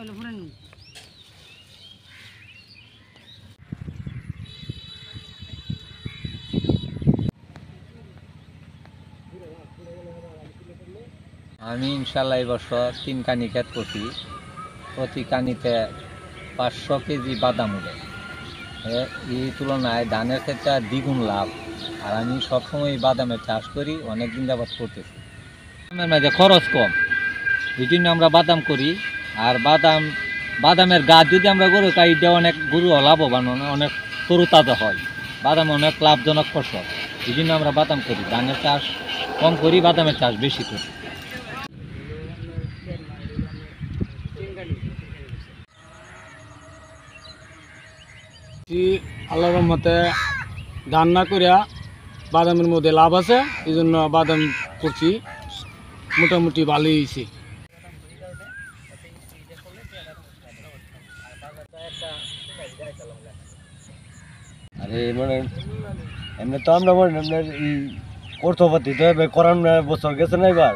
আমি ইনশাল্লাহ এই বছর 3 কানি ক্ষেত করছি। প্রতি কানিতে 500 কেজি বাদাম উঠে। এই তুলনায় ধানের ক্ষেত্রে দ্বিগুণ লাভ। আর আমি সবসময় বাদামের চাষ করি, অনেক দিন যাবত করতেছি। বাদামের মাঝে খরচ কম, এই জন্য আমরা বাদাম করি। আর বাদামের গাছ যদি আমরা গরু খাই, এটা অনেক গরু লাভবান, অনেক তরুতাজা হয়। বাদাম অনেক লাভজনক ফসল, এই জন্য আমরা বাদাম করি। ধানের চাষ কম করি, বাদামের চাষ বেশি করি। আল্লাহর রহমতে ধান না করিয়া বাদামের মধ্যে লাভ আছে, এই জন্য বাদাম করছি। মোটামুটি ভালোই হয়েছে। আরে মানে এমনি তো আমরা আপনার অর্থপাতি তো করার বছর গেছে না, এবার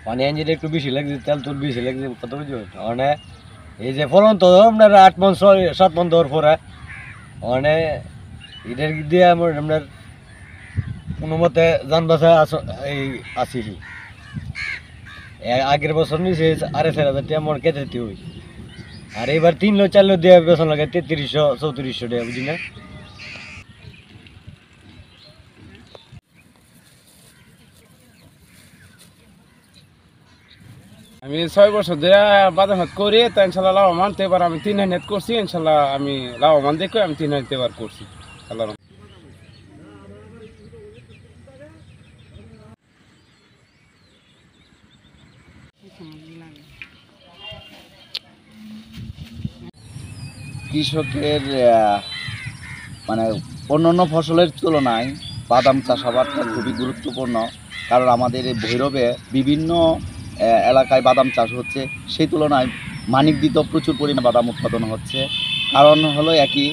পানি আনজিটা একটু বেশি লাগছে, তেল তুল বেশি লাগছে, কত বুঝি মানে এই যে ফলন তো আপনার 8 মণ 7 মণ দেওয়ার পরে মানে এটার দিয়ে আমার আপনার কোনো মতে যান বাসা এই আসি। আগের বছর নিয়েছে 4,500 টাকা আমার কেটে হয়েছে। আর এবার 3 লো 4 লো দিয়ে বেতন লাগে 3300 3400 টাকা, বুঝি না। আমি 6 বছর ধরে বাদাম হাত করি, তো ইনশাল্লাহ লাভবান। তো এবার আমি 3 হাজার করছি, ইনশাল্লাহ আমি লাভবান দেখে আমি 3 হাজার এবার করছি। আল্লাহ কৃষকের মানে অন্যান্য ফসলের তুলনায় বাদাম চাষাবাদটা খুবই গুরুত্বপূর্ণ। কারণ আমাদের এই ভৈরবে বিভিন্ন এলাকায় বাদাম চাষ হচ্ছে, সেই তুলনায় মানিকদিতেও প্রচুর পরিমাণে বাদাম উৎপাদন হচ্ছে। কারণ হলো একই,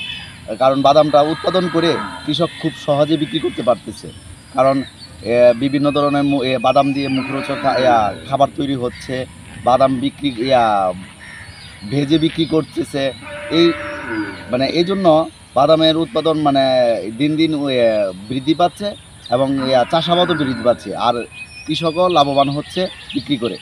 কারণ বাদামটা উৎপাদন করে কৃষক খুব সহজে বিক্রি করতে পারতেছে। কারণ বিভিন্ন ধরনের বাদাম দিয়ে মুখরোচক খাবার তৈরি হচ্ছে, বাদাম বিক্রি ভেজে বিক্রি করতেছে। এই মানে এই জন্য বাদামের উৎপাদন মানে দিন দিন বৃদ্ধি পাচ্ছে এবং চাষাবাদও বৃদ্ধি পাচ্ছে, আর কৃষকও লাভবান হচ্ছে বিক্রি করে।